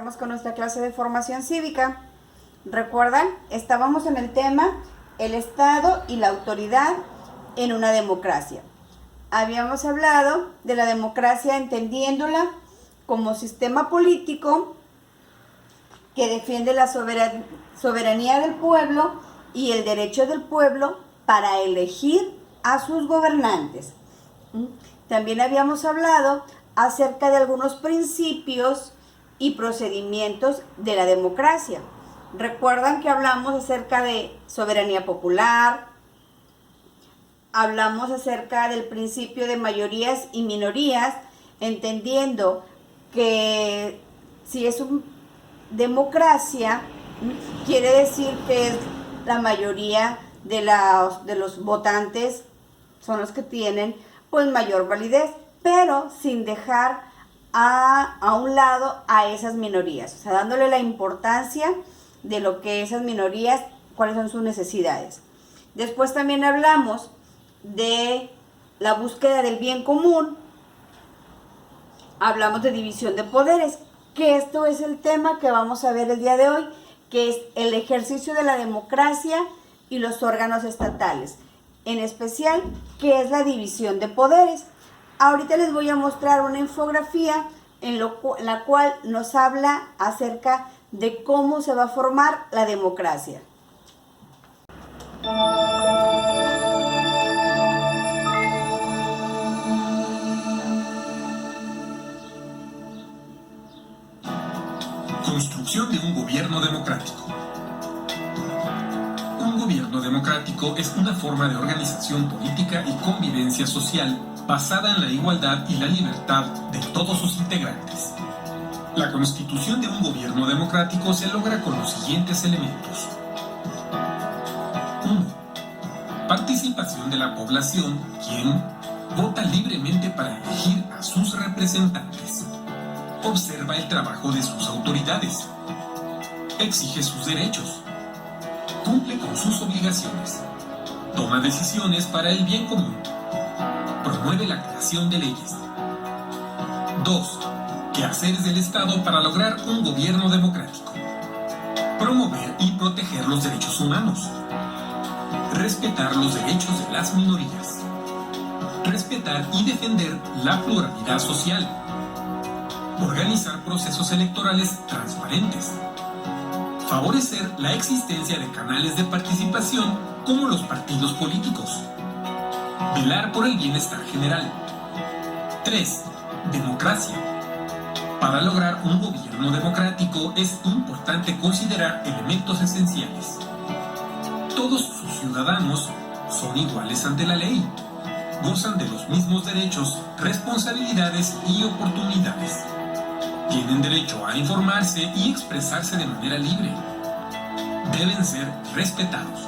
Iniciamos con nuestra clase de formación cívica. ¿Recuerdan? Estábamos en el tema el Estado y la autoridad en una democracia. Habíamos hablado de la democracia entendiéndola como sistema político que defiende la soberanía del pueblo y el derecho del pueblo para elegir a sus gobernantes. También habíamos hablado acerca de algunos principios y procedimientos de la democracia. Recuerdan que hablamos acerca de soberanía popular, hablamos acerca del principio de mayorías y minorías, entendiendo que si es una democracia, quiere decir que es la mayoría de los votantes son los que tienen pues mayor validez, pero sin dejar a un lado a esas minorías, o sea, dándole la importancia de lo que esas minorías, cuáles son sus necesidades. Después también hablamos de la búsqueda del bien común, hablamos de división de poderes, que esto es el tema que vamos a ver el día de hoy, que es el ejercicio de la democracia y los órganos estatales, en especial, qué es la división de poderes. Ahorita les voy a mostrar una infografía en la cual nos habla acerca de cómo se va a formar la democracia. Construcción de un gobierno democrático. Un gobierno democrático es una forma de organización política y convivencia social basada en la igualdad y la libertad de todos sus integrantes. La constitución de un gobierno democrático se logra con los siguientes elementos. 1. Participación de la población, quien vota libremente para elegir a sus representantes. Observa el trabajo de sus autoridades. Exige sus derechos. Cumple con sus obligaciones. Toma decisiones para el bien común. Promueve la creación de leyes. 2. Quehaceres del Estado para lograr un gobierno democrático. Promover y proteger los derechos humanos. Respetar los derechos de las minorías. Respetar y defender la pluralidad social. Organizar procesos electorales transparentes. Favorecer la existencia de canales de participación como los partidos políticos. Velar por el bienestar general. 3. Democracia. Para lograr un gobierno democrático es importante considerar elementos esenciales. Todos sus ciudadanos son iguales ante la ley. Gozan de los mismos derechos, responsabilidades y oportunidades. Tienen derecho a informarse y expresarse de manera libre. Deben ser respetados.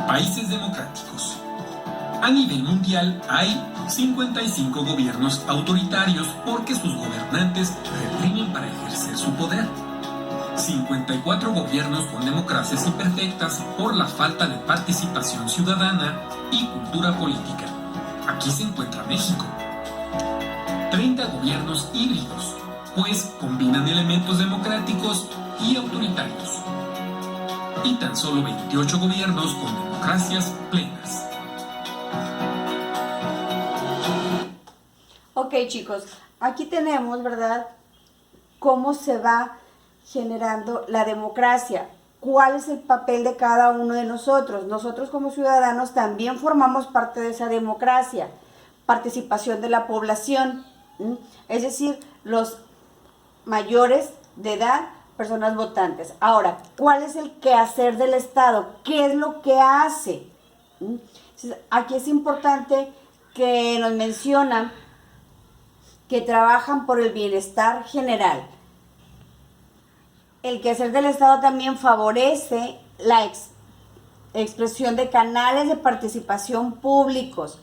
Países democráticos. A nivel mundial hay 55 gobiernos autoritarios porque sus gobernantes reprimen para ejercer su poder. 54 gobiernos con democracias imperfectas por la falta de participación ciudadana y cultura política. Aquí se encuentra México. 30 gobiernos híbridos, pues combinan elementos democráticos y autoritarios. Y tan solo 28 gobiernos con democracias plenas. Ok, chicos, aquí tenemos, ¿verdad?, cómo se va generando la democracia. ¿Cuál es el papel de cada uno de nosotros? Nosotros como ciudadanos también formamos parte de esa democracia. Participación de la población, es decir, los mayores de edad, personas votantes. Ahora, ¿cuál es el quehacer del Estado? ¿Qué es lo que hace? Aquí es importante que nos mencionan que trabajan por el bienestar general. El quehacer del Estado también favorece la expresión de canales de participación públicos.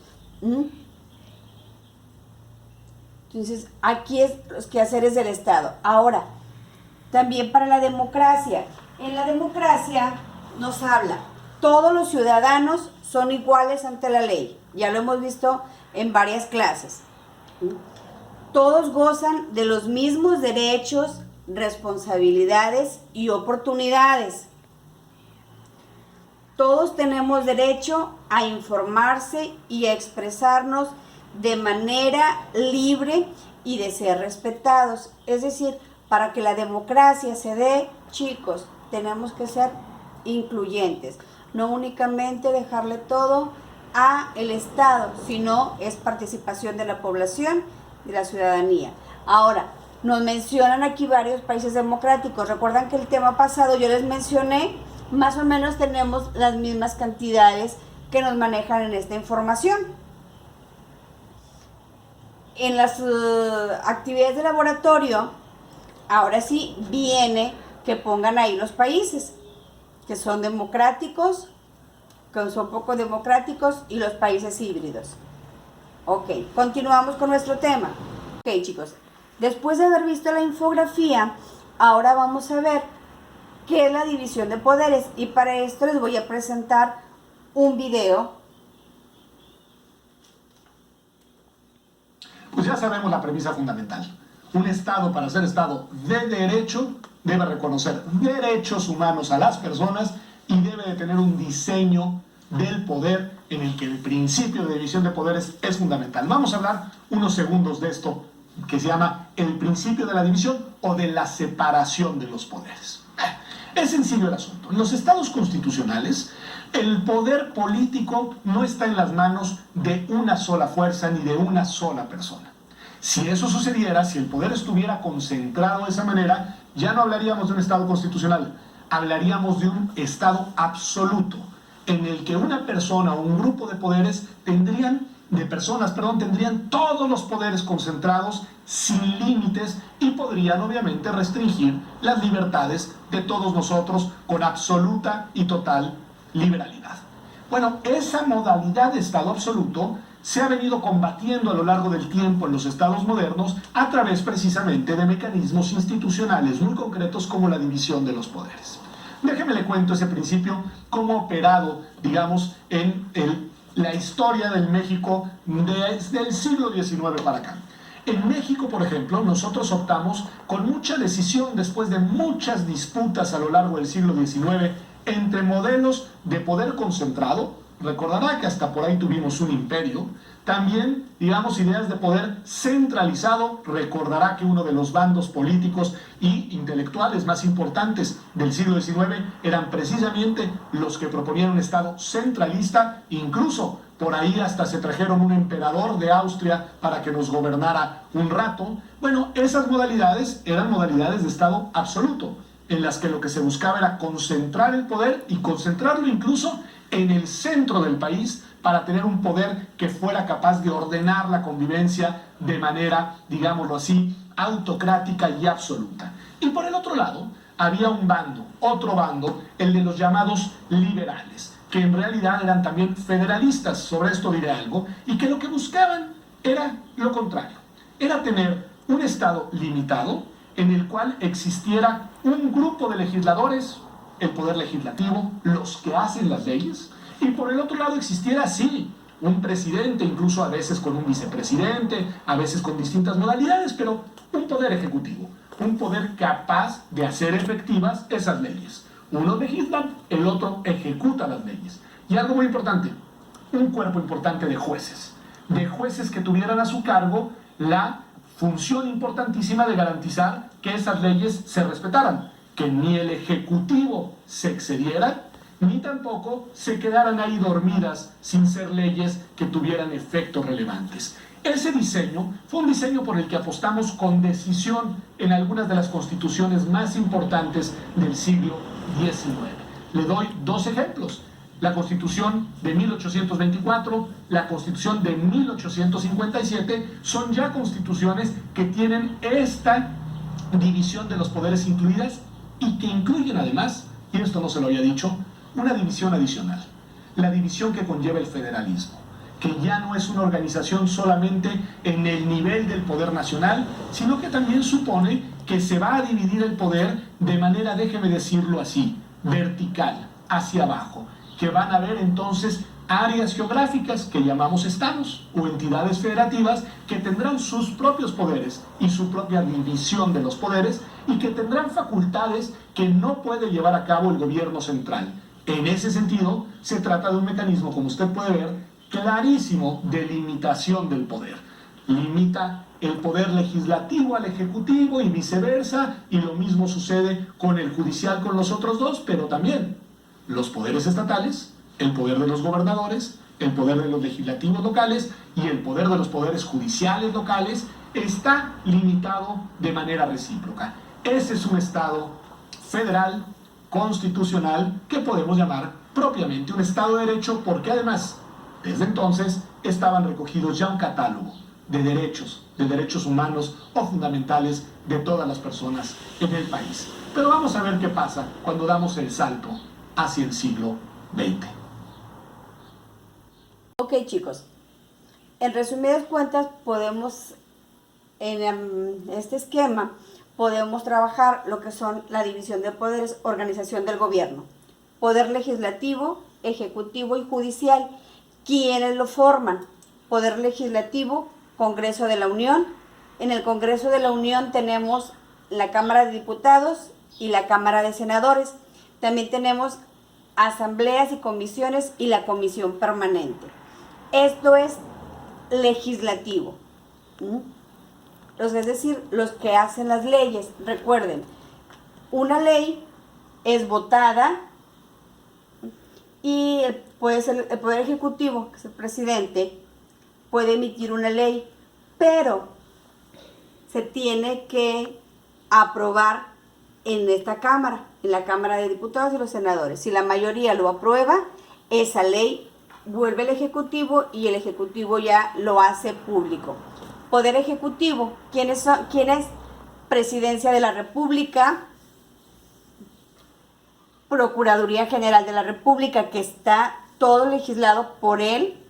Entonces, aquí es los quehaceres del Estado. Ahora, también para la democracia. En la democracia nos habla, todos los ciudadanos son iguales ante la ley. Ya lo hemos visto en varias clases. Todos gozan de los mismos derechos responsabilidades y oportunidades. Todos tenemos derecho a informarse y a expresarnos de manera libre y de ser respetados. Es decir, para que la democracia se dé, chicos, tenemos que ser incluyentes. No únicamente dejarle todo a el Estado, sino es participación de la población, de la ciudadanía. Ahora, nos mencionan aquí varios países democráticos. Recuerdan que el tema pasado yo les mencioné, más o menos tenemos las mismas cantidades que nos manejan en esta información. En las actividades de laboratorio, ahora sí viene que pongan ahí los países que son democráticos, que son poco democráticos y los países híbridos. Ok, continuamos con nuestro tema. Ok, chicos, después de haber visto la infografía, ahora vamos a ver qué es la división de poderes, y para esto les voy a presentar un video. Pues ya sabemos la premisa fundamental. Un Estado, para ser Estado de derecho, debe reconocer derechos humanos a las personas y debe de tener un diseño del poder en el que el principio de división de poderes es fundamental. Vamos a hablar unos segundos de esto que se llama el principio de la división o de la separación de los poderes. Es sencillo el asunto. En los estados constitucionales, el poder político no está en las manos de una sola fuerza ni de una sola persona. Si eso sucediera, si el poder estuviera concentrado de esa manera, ya no hablaríamos de un estado constitucional, hablaríamos de un estado absoluto, en el que una persona o un grupo de poderes tendrían todos los poderes concentrados sin límites y podrían obviamente restringir las libertades de todos nosotros con absoluta y total liberalidad. Bueno, esa modalidad de estado absoluto se ha venido combatiendo a lo largo del tiempo en los estados modernos a través precisamente de mecanismos institucionales muy concretos como la división de los poderes. Déjeme le cuento ese principio, cómo ha operado, digamos, en la historia del México desde el siglo XIX para acá. En México, por ejemplo, nosotros optamos con mucha decisión, después de muchas disputas a lo largo del siglo XIX, entre modelos de poder concentrado. Recordará que hasta por ahí tuvimos un imperio. También, digamos, ideas de poder centralizado. Recordará que uno de los bandos políticos y intelectuales más importantes del siglo XIX eran precisamente los que proponían un Estado centralista. Incluso por ahí hasta se trajeron un emperador de Austria para que nos gobernara un rato. Bueno, esas modalidades eran modalidades de Estado absoluto, en las que lo que se buscaba era concentrar el poder y concentrarlo incluso en el centro del país para tener un poder que fuera capaz de ordenar la convivencia de manera, digámoslo así, autocrática y absoluta. Y por el otro lado, había un bando, otro bando, el de los llamados liberales, que en realidad eran también federalistas, sobre esto diré algo, y que lo que buscaban era lo contrario, era tener un Estado limitado en el cual existiera un grupo de legisladores, el poder legislativo, los que hacen las leyes, y por el otro lado existiera, sí, un presidente, incluso a veces con un vicepresidente, a veces con distintas modalidades, pero un poder ejecutivo, un poder capaz de hacer efectivas esas leyes. Uno legisla, el otro ejecuta las leyes. Y algo muy importante, un cuerpo importante de jueces que tuvieran a su cargo la función importantísima de garantizar que esas leyes se respetaran, que ni el Ejecutivo se excediera, ni tampoco se quedaran ahí dormidas sin ser leyes que tuvieran efectos relevantes. Ese diseño fue un diseño por el que apostamos con decisión en algunas de las constituciones más importantes del siglo XIX. Le doy dos ejemplos. La Constitución de 1824, la Constitución de 1857, son ya constituciones que tienen esta división de los poderes incluidas y que incluyen además, y esto no se lo había dicho, una división adicional, la división que conlleva el federalismo, que ya no es una organización solamente en el nivel del poder nacional, sino que también supone que se va a dividir el poder de manera, déjeme decirlo así, vertical, hacia abajo, que van a haber entonces áreas geográficas que llamamos estados o entidades federativas que tendrán sus propios poderes y su propia división de los poderes y que tendrán facultades que no puede llevar a cabo el gobierno central. En ese sentido, se trata de un mecanismo, como usted puede ver, clarísimo de limitación del poder. Limita el poder legislativo al ejecutivo y viceversa, y lo mismo sucede con el judicial con los otros dos, pero también los poderes estatales, el poder de los gobernadores, el poder de los legislativos locales y el poder de los poderes judiciales locales está limitado de manera recíproca. Ese es un Estado federal, constitucional, que podemos llamar propiamente un Estado de Derecho, porque además, desde entonces, estaban recogidos ya un catálogo de derechos humanos o fundamentales de todas las personas en el país. Pero vamos a ver qué pasa cuando damos el salto hacia el siglo XX. Ok, chicos, en resumidas cuentas podemos, en este esquema, podemos trabajar lo que son la división de poderes, organización del gobierno, poder legislativo, ejecutivo y judicial. ¿Quiénes lo forman? Poder legislativo, Congreso de la Unión. En el Congreso de la Unión tenemos la Cámara de Diputados y la Cámara de Senadores. También tenemos asambleas y comisiones y la comisión permanente. Esto es legislativo. Es decir, los que hacen las leyes. Recuerden, una ley es votada y el Poder Ejecutivo, que es el presidente, puede emitir una ley, pero se tiene que aprobar en esta Cámara, en la Cámara de Diputados y los senadores. Si la mayoría lo aprueba, esa ley vuelve al Ejecutivo y el Ejecutivo ya lo hace público. Poder Ejecutivo, ¿quién es Presidencia de la República? Procuraduría General de la República, que está todo legislado por él,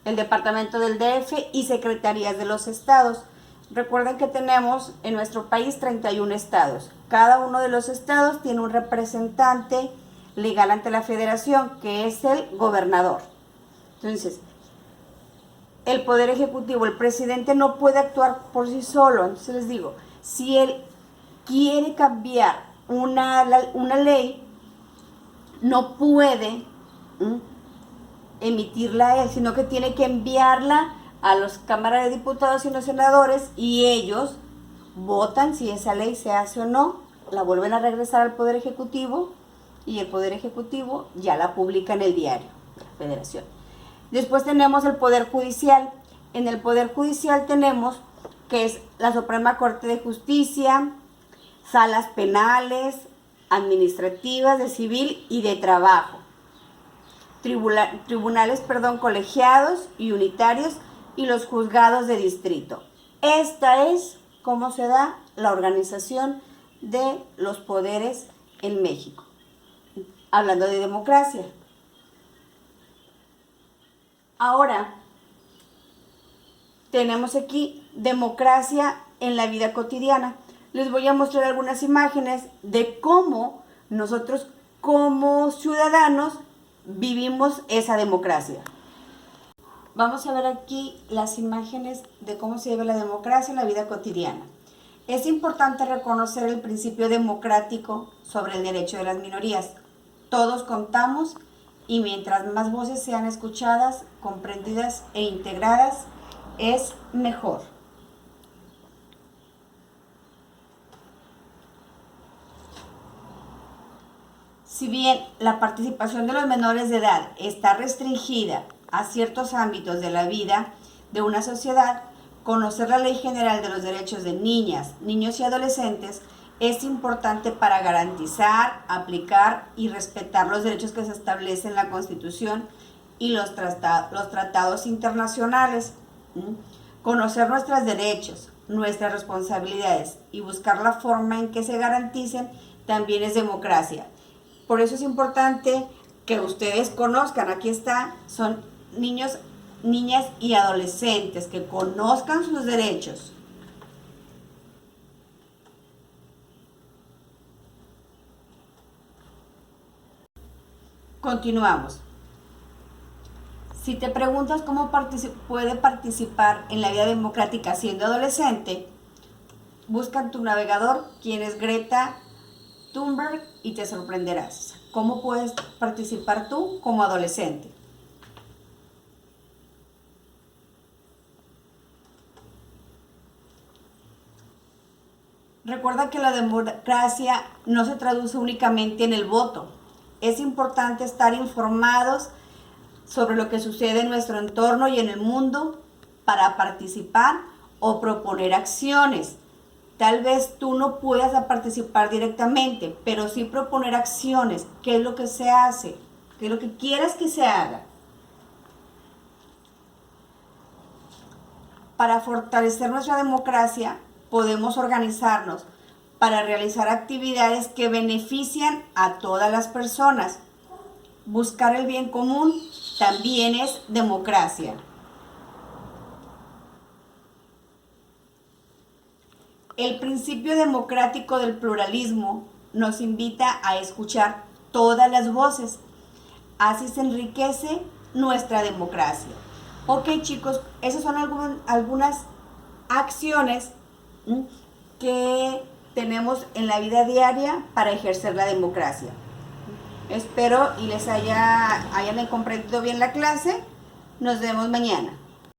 el Departamento del DF y Secretarías de los Estados. Recuerden que tenemos en nuestro país 31 estados. Cada uno de los estados tiene un representante legal ante la Federación, que es el gobernador. Entonces, el Poder Ejecutivo, el presidente no puede actuar por sí solo. Entonces les digo, si él quiere cambiar una ley, no puede emitirla él, sino que tiene que enviarla a las cámaras de diputados y los senadores, y ellos votan si esa ley se hace o no, la vuelven a regresar al Poder Ejecutivo y el Poder Ejecutivo ya la publica en el diario de la Federación. Después tenemos el Poder Judicial. En el Poder Judicial tenemos que es la Suprema Corte de Justicia, salas penales, administrativas, de civil y de trabajo, tribunales colegiados y unitarios y los juzgados de distrito. Esta es cómo se da la organización de los poderes en México. Hablando de democracia. Ahora tenemos aquí democracia en la vida cotidiana. Les voy a mostrar algunas imágenes de cómo nosotros como ciudadanos vivimos esa democracia. Vamos a ver aquí las imágenes de cómo se vive la democracia en la vida cotidiana. Es importante reconocer el principio democrático sobre el derecho de las minorías. Todos contamos y mientras más voces sean escuchadas, comprendidas e integradas, es mejor. Si bien la participación de los menores de edad está restringida a ciertos ámbitos de la vida de una sociedad, conocer la Ley General de los Derechos de Niñas, Niños y Adolescentes es importante para garantizar, aplicar y respetar los derechos que se establecen en la Constitución y los tratados internacionales. Conocer nuestros derechos, nuestras responsabilidades y buscar la forma en que se garanticen también es democracia. Por eso es importante que ustedes conozcan, aquí está, son niños, niñas y adolescentes, que conozcan sus derechos. Continuamos. Si te preguntas cómo puede participar en la vida democrática siendo adolescente, Busca en tu navegador quién es Greta Thunberg y te sorprenderás. ¿Cómo puedes participar tú como adolescente? Recuerda que la democracia no se traduce únicamente en el voto. Es importante estar informados sobre lo que sucede en nuestro entorno y en el mundo para participar o proponer acciones. Tal vez tú no puedas participar directamente, pero sí proponer acciones. ¿Qué es lo que se hace? ¿Qué es lo que quieres que se haga? Para fortalecer nuestra democracia, podemos organizarnos para realizar actividades que benefician a todas las personas. Buscar el bien común también es democracia. El principio democrático del pluralismo nos invita a escuchar todas las voces. Así se enriquece nuestra democracia. Ok, chicos, esas son algunas acciones que tenemos en la vida diaria para ejercer la democracia. Espero y les hayan comprendido bien la clase. Nos vemos mañana.